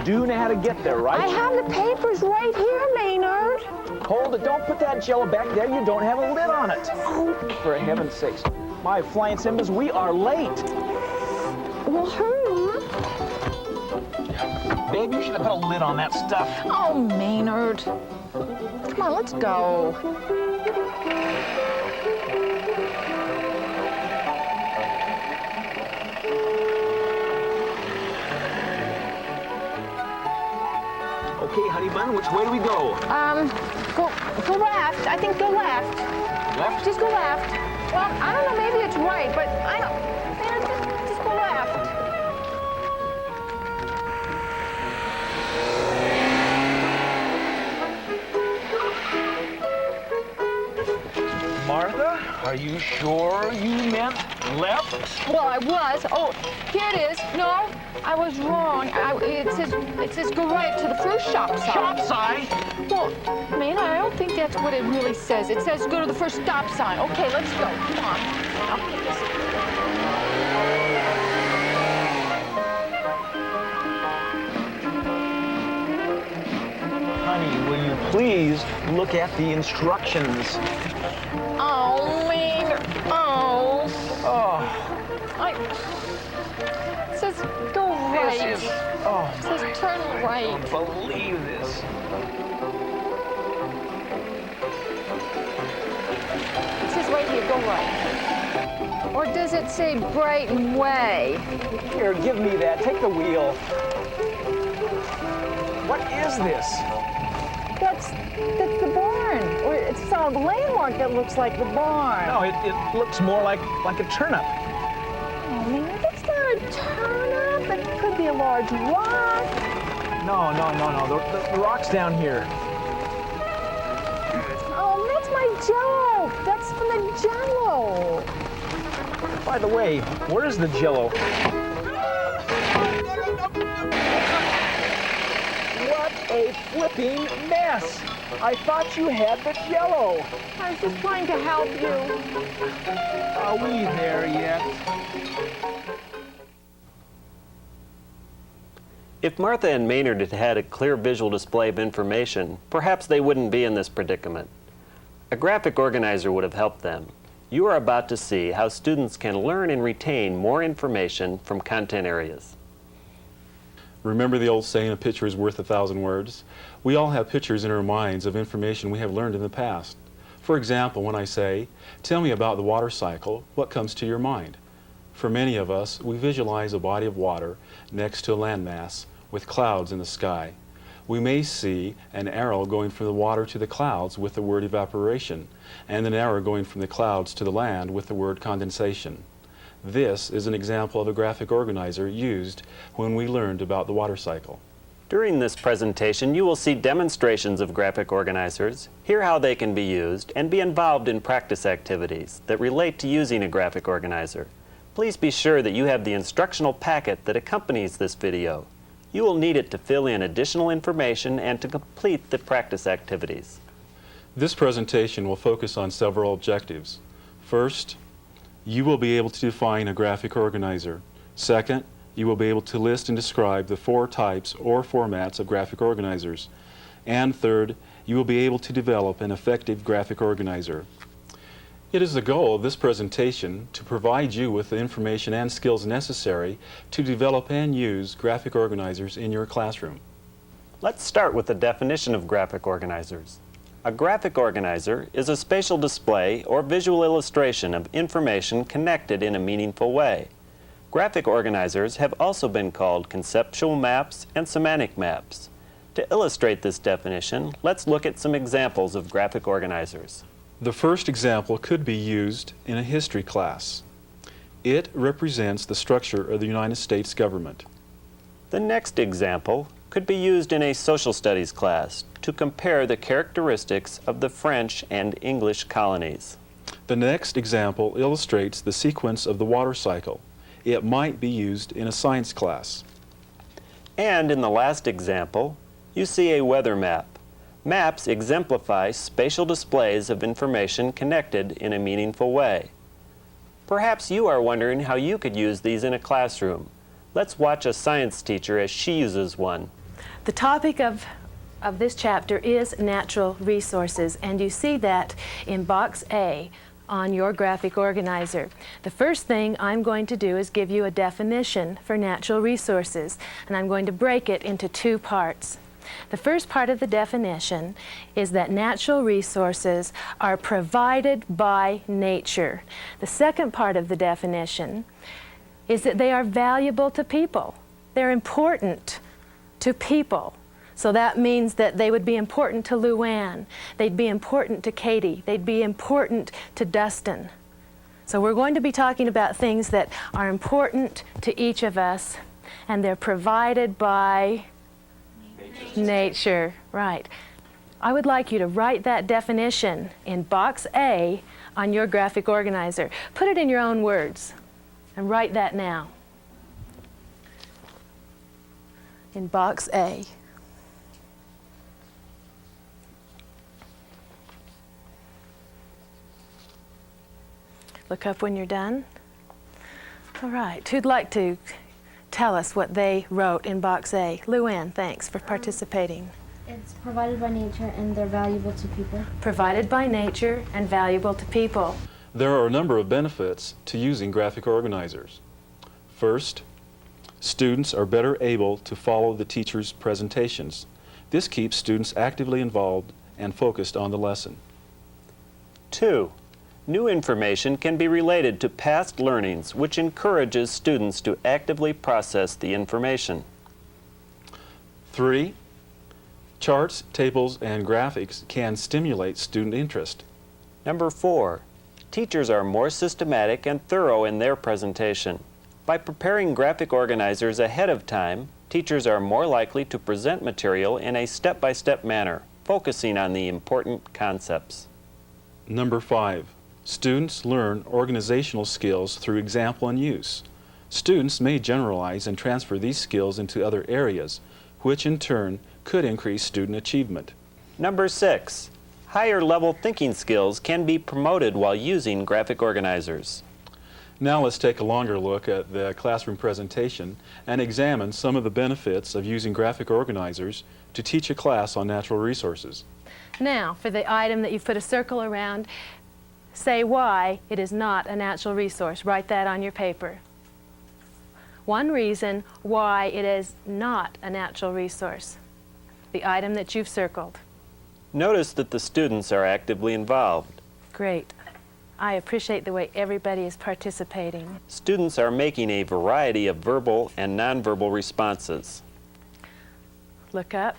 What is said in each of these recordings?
do know how to get there, right? I have the papers right here, Maynard. Hold it, don't put that Jello back there. You don't have a lid on it. Oh. For heaven's sakes. My flying Simbas, we are late. Well, hurry up. Babe, you should have put a lid on that stuff. Oh, Maynard. Come on, let's go. Okay, honey bun, which way do we go? Go left. I think go left. Left? Just go left. Well, I don't know, maybe it's right, but I don't. Maynard, just go left. Martha, are you sure you meant left? Well, I was. Oh, here it is. No, I was wrong. It says go right to the first shop sign. Shop sign? Well, Maynard, I don't think that's what it really says. It says go to the first stop sign. Okay, let's go. Come on. I'll put this. Honey, will you please look at the instructions? Oh, Maynard. Oh. Oh, It says go right. this is... Oh, It says turn I right. can't believe this. It says right here, go right. Or does it say Brighton Way? Here, give me that. Take the wheel. What is this? That's the barn. Or it's a landmark that looks like the barn. No, it looks more like a turnip. Oh, man, that's not a turnip. It could be a large rock. No. The rock's down here. Oh, that's my Jello. That's from the Jello. By the way, where's the Jello? What a flipping mess! I thought you had the Jello. I was just trying to help you. Are we there yet? If Martha and Maynard had had a clear visual display of information, perhaps they wouldn't be in this predicament. A graphic organizer would have helped them. You are about to see how students can learn and retain more information from content areas. Remember the old saying, a picture is worth 1,000 words? We all have pictures in our minds of information we have learned in the past. For example, when I say, tell me about the water cycle, what comes to your mind? For many of us, we visualize a body of water next to a landmass with clouds in the sky. We may see an arrow going from the water to the clouds with the word evaporation, and an arrow going from the clouds to the land with the word condensation. This is an example of a graphic organizer used when we learned about the water cycle. During this presentation, you will see demonstrations of graphic organizers, hear how they can be used, and be involved in practice activities that relate to using a graphic organizer. Please be sure that you have the instructional packet that accompanies this video. You will need it to fill in additional information and to complete the practice activities. This presentation will focus on several objectives. First, you will be able to define a graphic organizer. Second, you will be able to list and describe the 4 types or formats of graphic organizers. And third, you will be able to develop an effective graphic organizer. It is the goal of this presentation to provide you with the information and skills necessary to develop and use graphic organizers in your classroom. Let's start with the definition of graphic organizers. A graphic organizer is a spatial display or visual illustration of information connected in a meaningful way. Graphic organizers have also been called conceptual maps and semantic maps. To illustrate this definition, let's look at some examples of graphic organizers. The first example could be used in a history class. It represents the structure of the United States government. The next example could be used in a social studies class to compare the characteristics of the French and English colonies. The next example illustrates the sequence of the water cycle. It might be used in a science class. And in the last example, you see a weather map. Maps exemplify spatial displays of information connected in a meaningful way. Perhaps you are wondering how you could use these in a classroom. Let's watch a science teacher as she uses one. The topic of this chapter is natural resources, and you see that in box A on your graphic organizer. The first thing I'm going to do is give you a definition for natural resources, and I'm going to break it into two parts. The first part of the definition is that natural resources are provided by nature. The second part of the definition is that they are valuable to people. They're important to people. So that means that they would be important to Luann, they'd be important to Katie, they'd be important to Dustin. So we're going to be talking about things that are important to each of us, and they're provided by nature. Right. I would like you to write that definition in box A on your graphic organizer. Put it in your own words and write that now. In box A. Look up when you're done. All right, who'd like to tell us what they wrote in box A? Luann, thanks for participating. It's provided by nature and they're valuable to people. Provided by nature and valuable to people. There are a number of benefits to using graphic organizers. First, students are better able to follow the teacher's presentations. This keeps students actively involved and focused on the lesson. 2. New information can be related to past learnings, which encourages students to actively process the information. 3. Charts, tables, and graphics can stimulate student interest. Number 4. Teachers are more systematic and thorough in their presentation. By preparing graphic organizers ahead of time, teachers are more likely to present material in a step-by-step manner, focusing on the important concepts. Number 5. Students learn organizational skills through example and use. Students may generalize and transfer these skills into other areas, which in turn could increase student achievement. Number 6. Higher level thinking skills can be promoted while using graphic organizers. Now let's take a longer look at the classroom presentation and examine some of the benefits of using graphic organizers to teach a class on natural resources. Now, for the item that you've put a circle around, say why it is not a natural resource. Write that on your paper. One reason why it is not a natural resource. The item that you've circled. Notice that the students are actively involved. Great. I appreciate the way everybody is participating. Students are making a variety of verbal and nonverbal responses. Look up.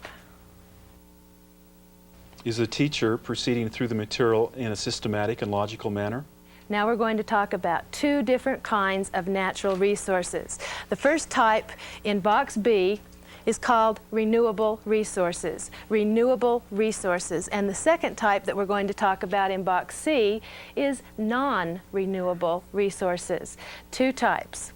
Is the teacher proceeding through the material in a systematic and logical manner? Now we're going to talk about two different kinds of natural resources. The first type in box B is called renewable resources. Renewable resources. And the second type that we're going to talk about in box C is non-renewable resources. Two types.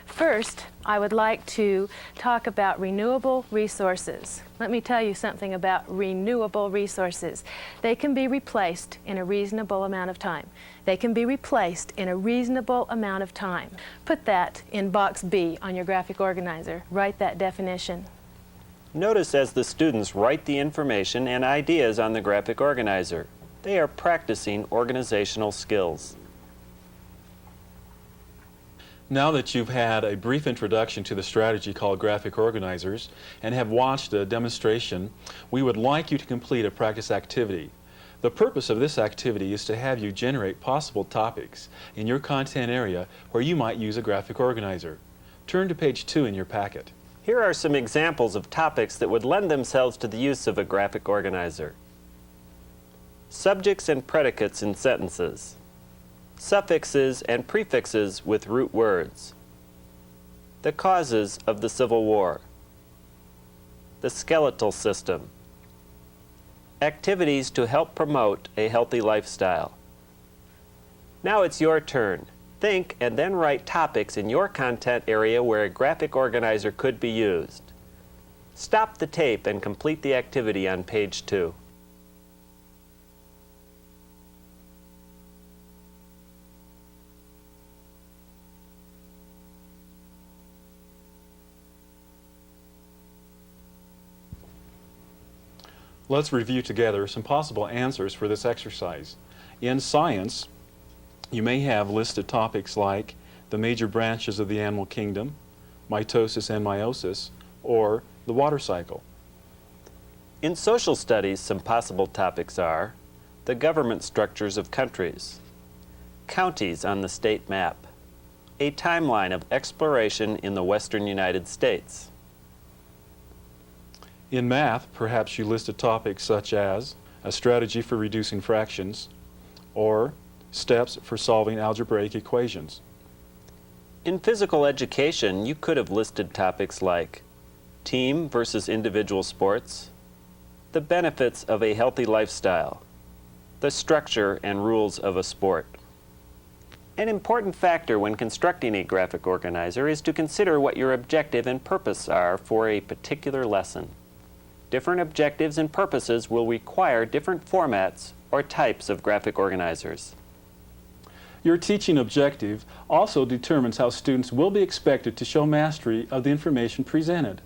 First, I would like to talk about renewable resources. Let me tell you something about renewable resources. They can be replaced in a reasonable amount of time. They can be replaced in a reasonable amount of time. Put that in box B on your graphic organizer. Write that definition. Notice as the students write the information and ideas on the graphic organizer. They are practicing organizational skills. Now that you've had a brief introduction to the strategy called graphic organizers and have watched a demonstration, we would like you to complete a practice activity. The purpose of this activity is to have you generate possible topics in your content area where you might use a graphic organizer. Turn to page 2 in your packet. Here are some examples of topics that would lend themselves to the use of a graphic organizer. Subjects and predicates in sentences. Suffixes and prefixes with root words. The causes of the Civil War. The skeletal system. Activities to help promote a healthy lifestyle. Now it's your turn. Think and then write topics in your content area where a graphic organizer could be used. Stop the tape and complete the activity on page 2. Let's review together some possible answers for this exercise. In science, you may have listed topics like the major branches of the animal kingdom, mitosis and meiosis, or the water cycle. In social studies, some possible topics are the government structures of countries, counties on the state map, a timeline of exploration in the western United States. In math, perhaps you listed topics such as a strategy for reducing fractions or steps for solving algebraic equations. In physical education, you could have listed topics like team versus individual sports, the benefits of a healthy lifestyle, the structure and rules of a sport. An important factor when constructing a graphic organizer is to consider what your objective and purpose are for a particular lesson. Different objectives and purposes will require different formats or types of graphic organizers. Your teaching objective also determines how students will be expected to show mastery of the information presented.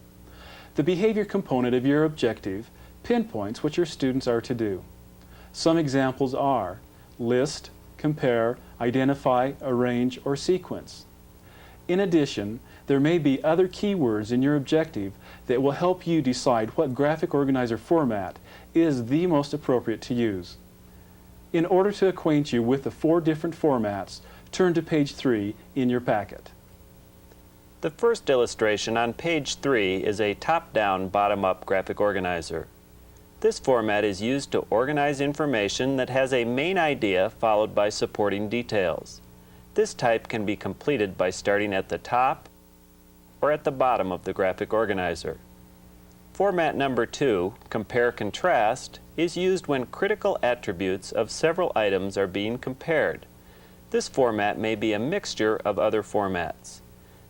The behavior component of your objective pinpoints what your students are to do. Some examples are list, compare, identify, arrange, or sequence. In addition, there may be other keywords in your objective that will help you decide what graphic organizer format is the most appropriate to use. In order to acquaint you with the 4 different formats, turn to page 3 in your packet. The first illustration on page 3 is a top-down, bottom-up graphic organizer. This format is used to organize information that has a main idea followed by supporting details. This type can be completed by starting at the top or at the bottom of the graphic organizer. Format number 2, compare-contrast, is used when critical attributes of several items are being compared. This format may be a mixture of other formats.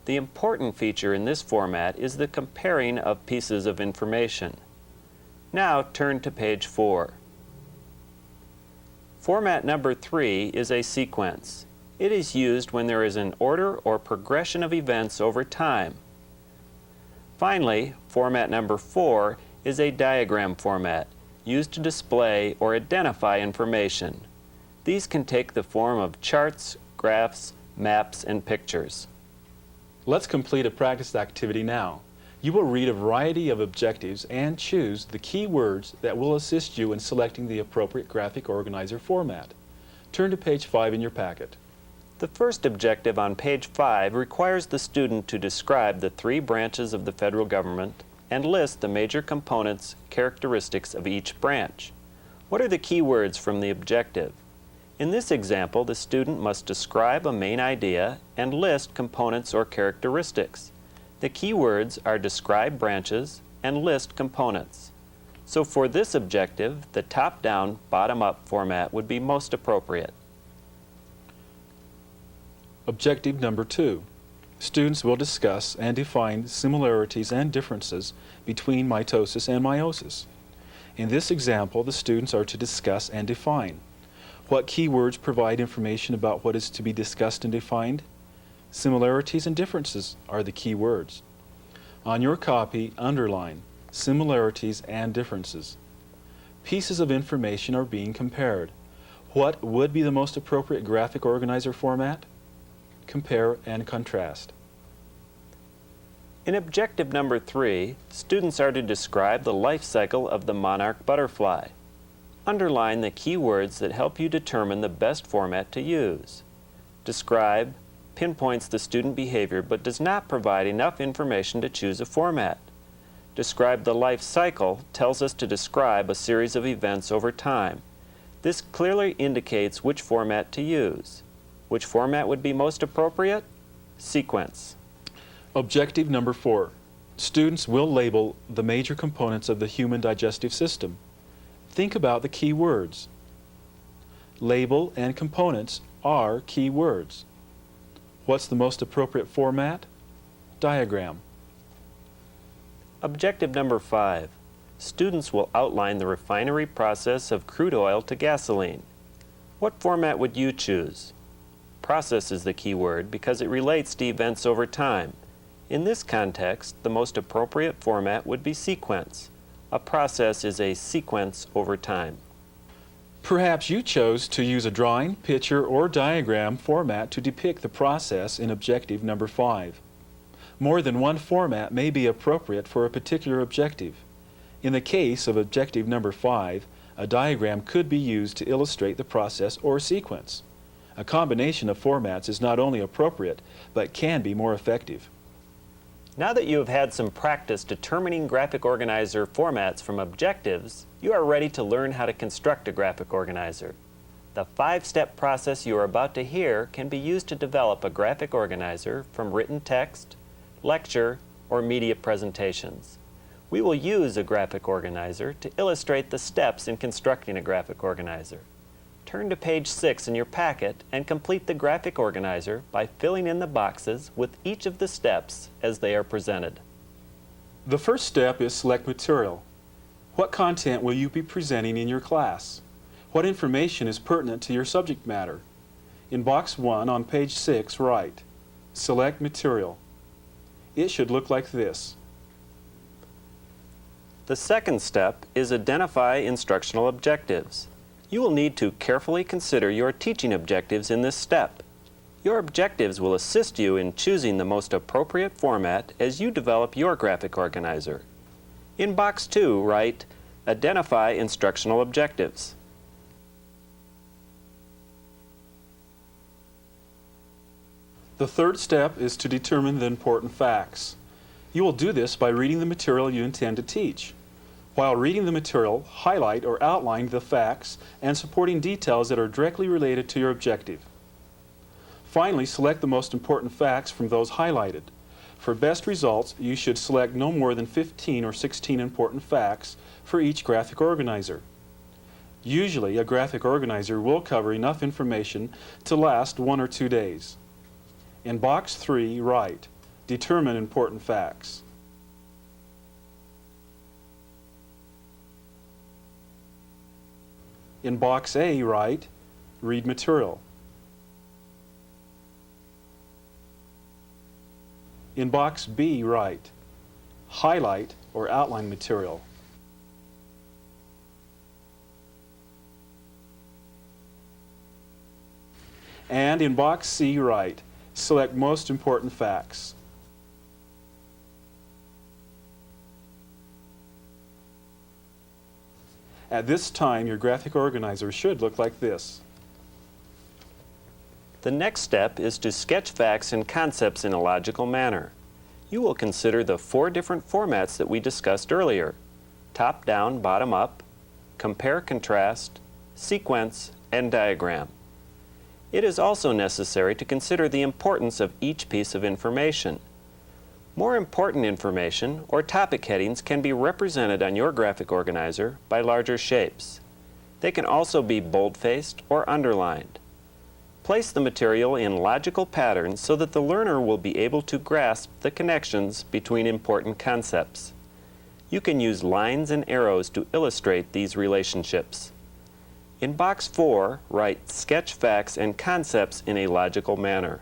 The important feature in this format is the comparing of pieces of information. Now turn to page 4. Format number 3 is a sequence. It is used when there is an order or progression of events over time. Finally, format number 4 is a diagram format, used to display or identify information. These can take the form of charts, graphs, maps, and pictures. Let's complete a practice activity now. You will read a variety of objectives and choose the key words that will assist you in selecting the appropriate graphic organizer format. Turn to page 5 in your packet. The first objective on page 5 requires the student to describe the 3 branches of the federal government and list the major components, characteristics of each branch. What are the key words from the objective? In this example, the student must describe a main idea and list components or characteristics. The key words are describe branches and list components. So for this objective, the top-down, bottom-up format would be most appropriate. Objective number 2. Students will discuss and define similarities and differences between mitosis and meiosis. In this example, the students are to discuss and define. What keywords provide information about what is to be discussed and defined? Similarities and differences are the key words. On your copy, underline similarities and differences. Pieces of information are being compared. What would be the most appropriate graphic organizer format? Compare and contrast. In objective number 3, students are to describe the life cycle of the monarch butterfly. Underline the key words that help you determine the best format to use. Describe pinpoints the student behavior but does not provide enough information to choose a format. Describe the life cycle tells us to describe a series of events over time. This clearly indicates which format to use. Which format would be most appropriate? Sequence. Objective number 4. Students will label the major components of the human digestive system. Think about the key words. Label and components are key words. What's the most appropriate format? Diagram. Objective number 5. Students will outline the refinery process of crude oil to gasoline. What format would you choose? Process is the key word because it relates to events over time. In this context, the most appropriate format would be sequence. A process is a sequence over time. Perhaps you chose to use a drawing, picture, or diagram format to depict the process in objective number 5. More than one format may be appropriate for a particular objective. In the case of objective number 5, a diagram could be used to illustrate the process or sequence. A combination of formats is not only appropriate, but can be more effective. Now that you have had some practice determining graphic organizer formats from objectives, you are ready to learn how to construct a graphic organizer. The 5-step process you are about to hear can be used to develop a graphic organizer from written text, lecture, or media presentations. We will use a graphic organizer to illustrate the steps in constructing a graphic organizer. Turn to page 6 in your packet and complete the graphic organizer by filling in the boxes with each of the steps as they are presented. The first step is select material. What content will you be presenting in your class? What information is pertinent to your subject matter? In box 1 on page 6, write, select material. It should look like this. The second step is identify instructional objectives. You will need to carefully consider your teaching objectives in this step. Your objectives will assist you in choosing the most appropriate format as you develop your graphic organizer. In box 2, write, identify instructional objectives. The third step is to determine the important facts. You will do this by reading the material you intend to teach. While reading the material, highlight or outline the facts and supporting details that are directly related to your objective. Finally, select the most important facts from those highlighted. For best results, you should select no more than 15 or 16 important facts for each graphic organizer. Usually, a graphic organizer will cover enough information to last 1 or 2 days. In box 3, write, determine important facts. In box A, write, read material. In box B, write, highlight or outline material. And in box C, write, select most important facts. At this time, your graphic organizer should look like this. The next step is to sketch facts and concepts in a logical manner. You will consider the 4 different formats that we discussed earlier: top down, bottom up, compare contrast, sequence, and diagram. It is also necessary to consider the importance of each piece of information. More important information or topic headings can be represented on your graphic organizer by larger shapes. They can also be bold-faced or underlined. Place the material in logical patterns so that the learner will be able to grasp the connections between important concepts. You can use lines and arrows to illustrate these relationships. In box 4, write sketch facts and concepts in a logical manner.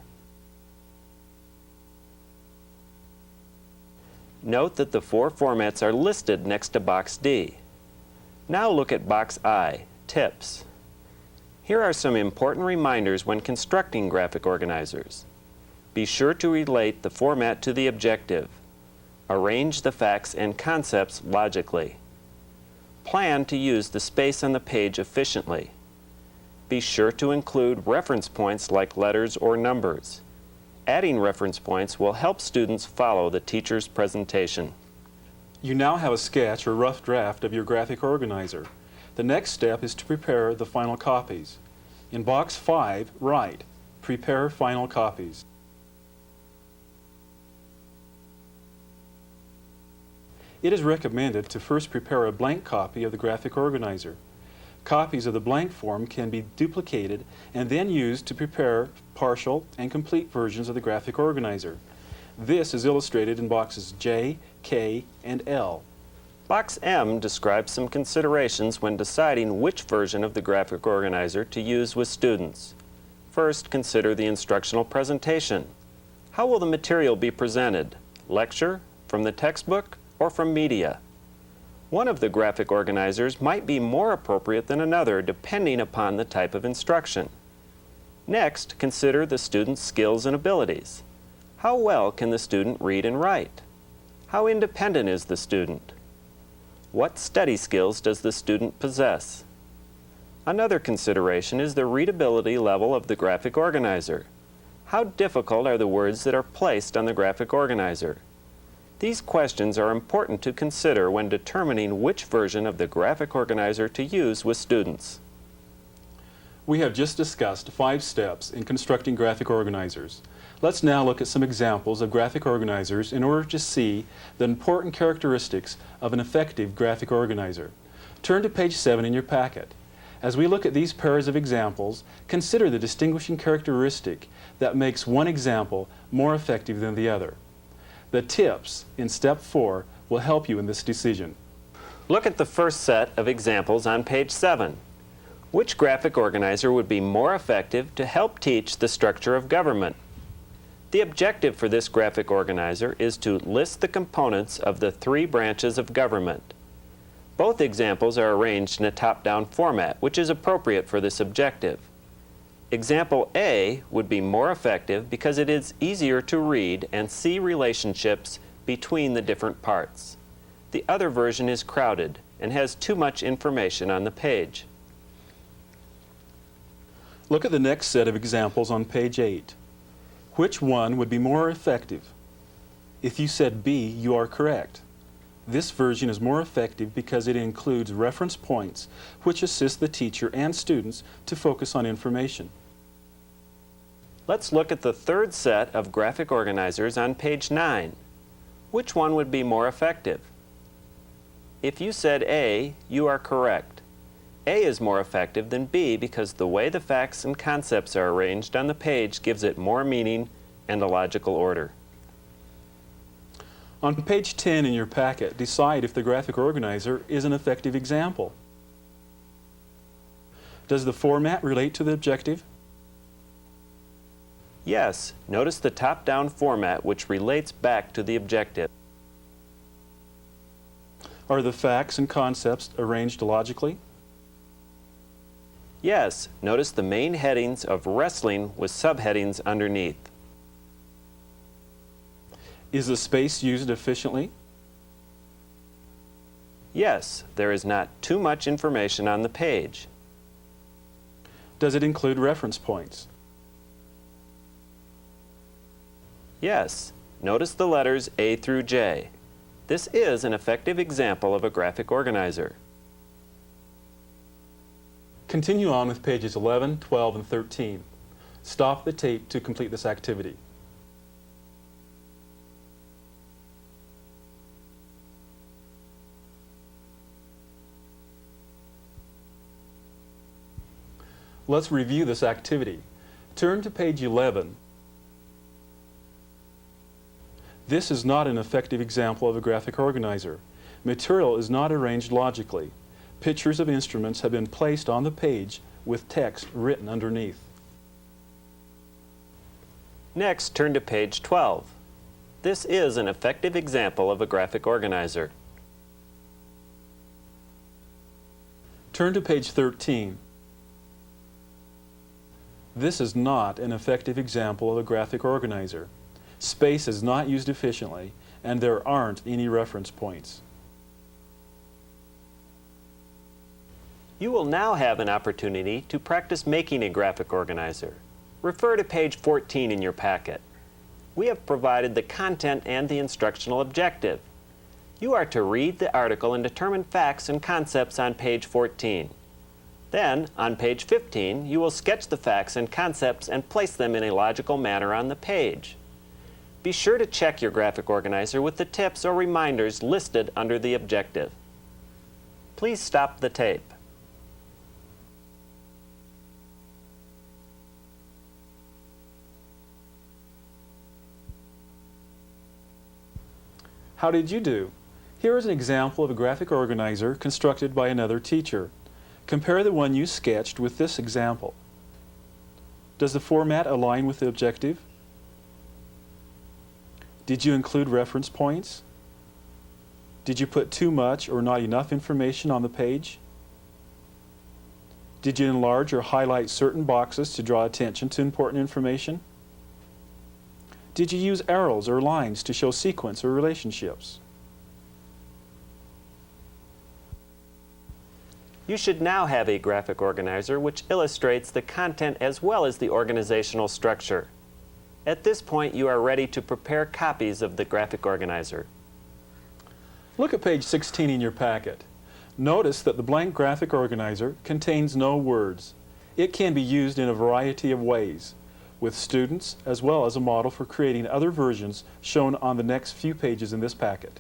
Note that the 4 formats are listed next to box D. Now look at box I, tips. Here are some important reminders when constructing graphic organizers. Be sure to relate the format to the objective. Arrange the facts and concepts logically. Plan to use the space on the page efficiently. Be sure to include reference points like letters or numbers. Adding reference points will help students follow the teacher's presentation. You now have a sketch or rough draft of your graphic organizer. The next step is to prepare the final copies. In box 5, write, prepare final copies. It is recommended to first prepare a blank copy of the graphic organizer. Copies of the blank form can be duplicated and then used to prepare partial and complete versions of the graphic organizer. This is illustrated in boxes J, K, and L. Box M describes some considerations when deciding which version of the graphic organizer to use with students. First, consider the instructional presentation. How will the material be presented? Lecture, from the textbook, or from media? One of the graphic organizers might be more appropriate than another depending upon the type of instruction. Next, consider the student's skills and abilities. How well can the student read and write? How independent is the student? What study skills does the student possess? Another consideration is the readability level of the graphic organizer. How difficult are the words that are placed on the graphic organizer? These questions are important to consider when determining which version of the graphic organizer to use with students. We have just discussed 5 steps in constructing graphic organizers. Let's now look at some examples of graphic organizers in order to see the important characteristics of an effective graphic organizer. Turn to page 7 in your packet. As we look at these pairs of examples, consider the distinguishing characteristic that makes one example more effective than the other. The tips in step 4 will help you in this decision. Look at the first set of examples on page 7. Which graphic organizer would be more effective to help teach the structure of government? The objective for this graphic organizer is to list the components of the 3 branches of government. Both examples are arranged in a top-down format, which is appropriate for this objective. Example A would be more effective because it is easier to read and see relationships between the different parts. The other version is crowded and has too much information on the page. Look at the next set of examples on page 8. Which one would be more effective? If you said B, you are correct. This version is more effective because it includes reference points which assist the teacher and students to focus on information. Let's look at the third set of graphic organizers on page 9. Which one would be more effective? If you said A, you are correct. A is more effective than B because the way the facts and concepts are arranged on the page gives it more meaning and a logical order. On page 10 in your packet, decide if the graphic organizer is an effective example. Does the format relate to the objective? Yes, notice the top-down format which relates back to the objective. Are the facts and concepts arranged logically? Yes, notice the main headings of wrestling with subheadings underneath. Is the space used efficiently? Yes, there is not too much information on the page. Does it include reference points? Yes, notice the letters A through J. This is an effective example of a graphic organizer. Continue on with pages 11, 12, and 13. Stop the tape to complete this activity. Let's review this activity. Turn to page 11. This is not an effective example of a graphic organizer. Material is not arranged logically. Pictures of instruments have been placed on the page with text written underneath. Next, turn to page 12. This is an effective example of a graphic organizer. Turn to page 13. This is not an effective example of a graphic organizer. Space is not used efficiently, and there aren't any reference points. You will now have an opportunity to practice making a graphic organizer. Refer to page 14 in your packet. We have provided the content and the instructional objective. You are to read the article and determine facts and concepts on page 14. Then, on page 15, you will sketch the facts and concepts and place them in a logical manner on the page. Be sure to check your graphic organizer with the tips or reminders listed under the objective. Please stop the tape. How did you do? Here is an example of a graphic organizer constructed by another teacher. Compare the one you sketched with this example. Does the format align with the objective? Did you include reference points? Did you put too much or not enough information on the page? Did you enlarge or highlight certain boxes to draw attention to important information? Did you use arrows or lines to show sequence or relationships? You should now have a graphic organizer which illustrates the content as well as the organizational structure. At this point, you are ready to prepare copies of the graphic organizer. Look at page 16 in your packet. Notice that the blank graphic organizer contains no words. It can be used in a variety of ways, with students as well as a model for creating other versions shown on the next few pages in this packet.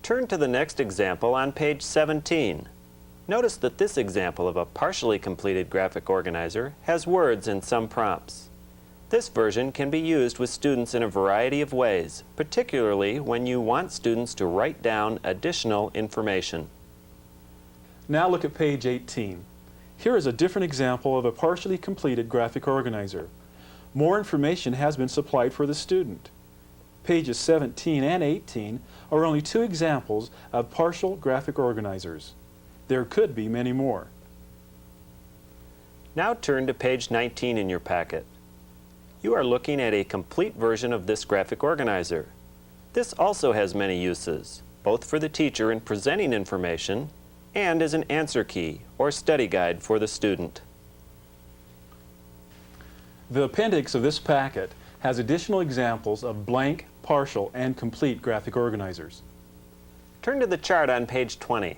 Turn to the next example on page 17. Notice that this example of a partially completed graphic organizer has words and some prompts. This version can be used with students in a variety of ways, particularly when you want students to write down additional information. Now look at page 18. Here is a different example of a partially completed graphic organizer. More information has been supplied for the student. Pages 17 and 18 are only two examples of partial graphic organizers. There could be many more. Now turn to page 19 in your packet. You are looking at a complete version of this graphic organizer. This also has many uses, both for the teacher in presenting information and as an answer key or study guide for the student. The appendix of this packet has additional examples of blank, partial, and complete graphic organizers. Turn to the chart on page 20.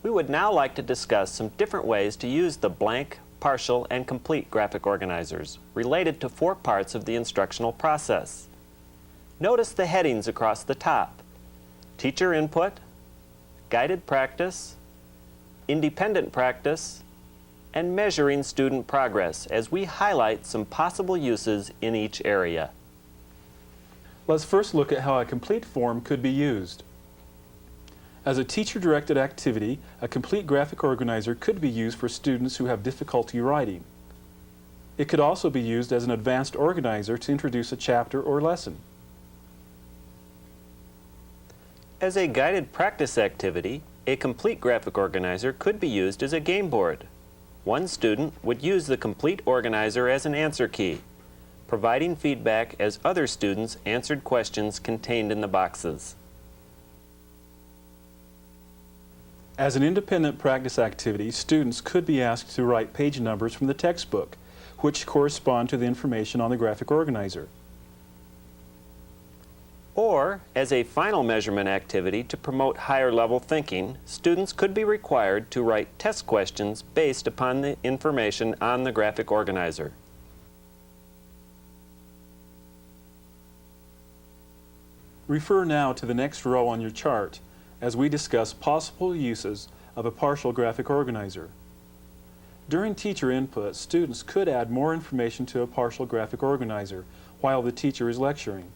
We would now like to discuss some different ways to use the blank, partial, and complete graphic organizers related to 4 parts of the instructional process. Notice the headings across the top: teacher input, guided practice, independent practice, and measuring student progress as we highlight some possible uses in each area. Let's first look at how a complete form could be used. As a teacher-directed activity, a complete graphic organizer could be used for students who have difficulty writing. It could also be used as an advanced organizer to introduce a chapter or lesson. As a guided practice activity, a complete graphic organizer could be used as a game board. One student would use the complete organizer as an answer key, providing feedback as other students answered questions contained in the boxes. As an independent practice activity, students could be asked to write page numbers from the textbook, which correspond to the information on the graphic organizer. Or, as a final measurement activity to promote higher level thinking, students could be required to write test questions based upon the information on the graphic organizer. Refer now to the next row on your chart as we discuss possible uses of a partial graphic organizer. During teacher input, students could add more information to a partial graphic organizer while the teacher is lecturing.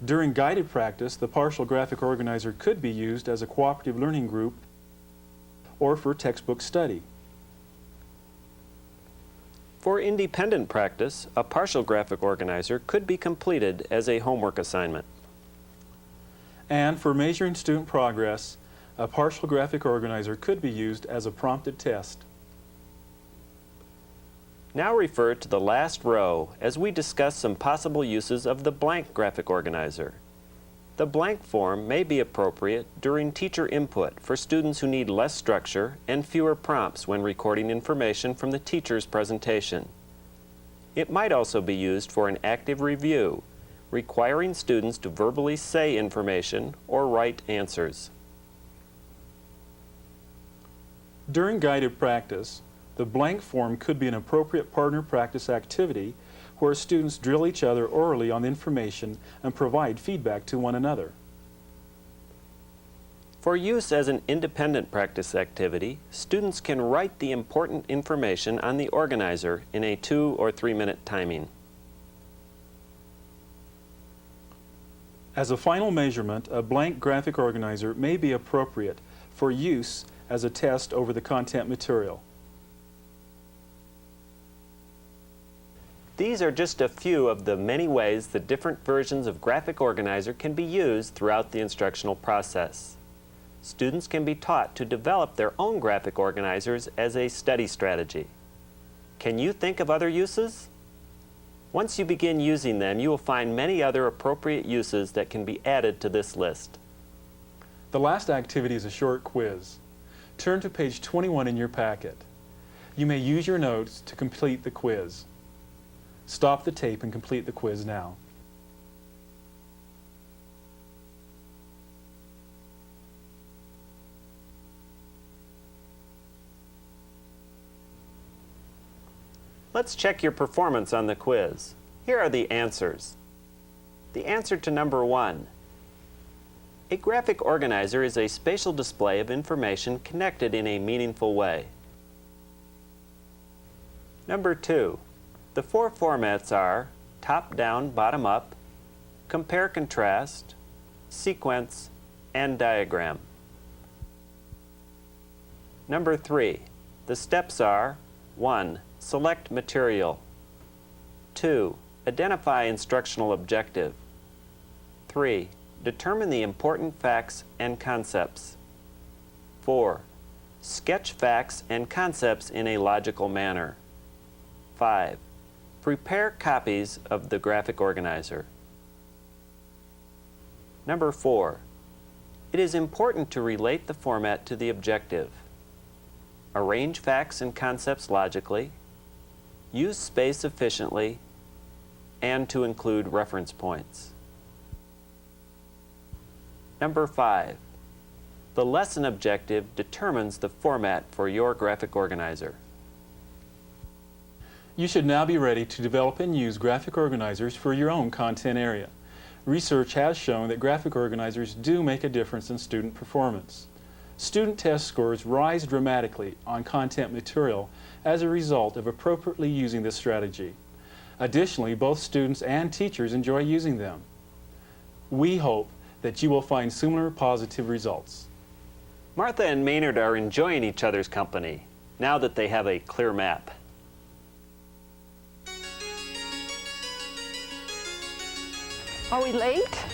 During guided practice, the partial graphic organizer could be used as a cooperative learning group or for textbook study. For independent practice, a partial graphic organizer could be completed as a homework assignment. And for measuring student progress, a partial graphic organizer could be used as a prompted test. Now refer to the last row as we discuss some possible uses of the blank graphic organizer. The blank form may be appropriate during teacher input for students who need less structure and fewer prompts when recording information from the teacher's presentation. It might also be used for an active review, requiring students to verbally say information or write answers. During guided practice, the blank form could be an appropriate partner practice activity where students drill each other orally on information and provide feedback to one another. For use as an independent practice activity, students can write the important information on the organizer in a 2 or 3 minute timing. As a final measurement, a blank graphic organizer may be appropriate for use as a test over the content material. These are just a few of the many ways the different versions of Graphic Organizer can be used throughout the instructional process. Students can be taught to develop their own graphic organizers as a study strategy. Can you think of other uses? Once you begin using them, you will find many other appropriate uses that can be added to this list. The last activity is a short quiz. Turn to page 21 in your packet. You may use your notes to complete the quiz. Stop the tape and complete the quiz now. Let's check your performance on the quiz. Here are the answers. The answer to number 1. A graphic organizer is a spatial display of information connected in a meaningful way. Number 2. The 4 formats are top-down, bottom-up, compare-contrast, sequence, and diagram. Number 3. The steps are 1. Select material. 2. Identify instructional objective. 3. Determine the important facts and concepts. 4. Sketch facts and concepts in a logical manner. 5. Prepare copies of the graphic organizer. Number 4. It is important to relate the format to the objective. Arrange facts and concepts logically. Use space efficiently, and to include reference points. Number 5. The lesson objective determines the format for your graphic organizer. You should now be ready to develop and use graphic organizers for your own content area. Research has shown that graphic organizers do make a difference in student performance. Student test scores rise dramatically on content material as a result of appropriately using this strategy. Additionally, both students and teachers enjoy using them. We hope that you will find similar positive results. Martha and Maynard are enjoying each other's company now that they have a clear map. Are we late?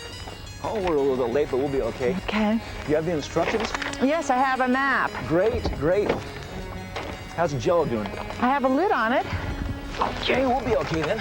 Oh, we're a little bit late, but we'll be okay. Okay. Do you have the instructions? Yes, I have a map. Great, great. How's the Jell-O doing? I have a lid on it. Okay, we'll be okay then.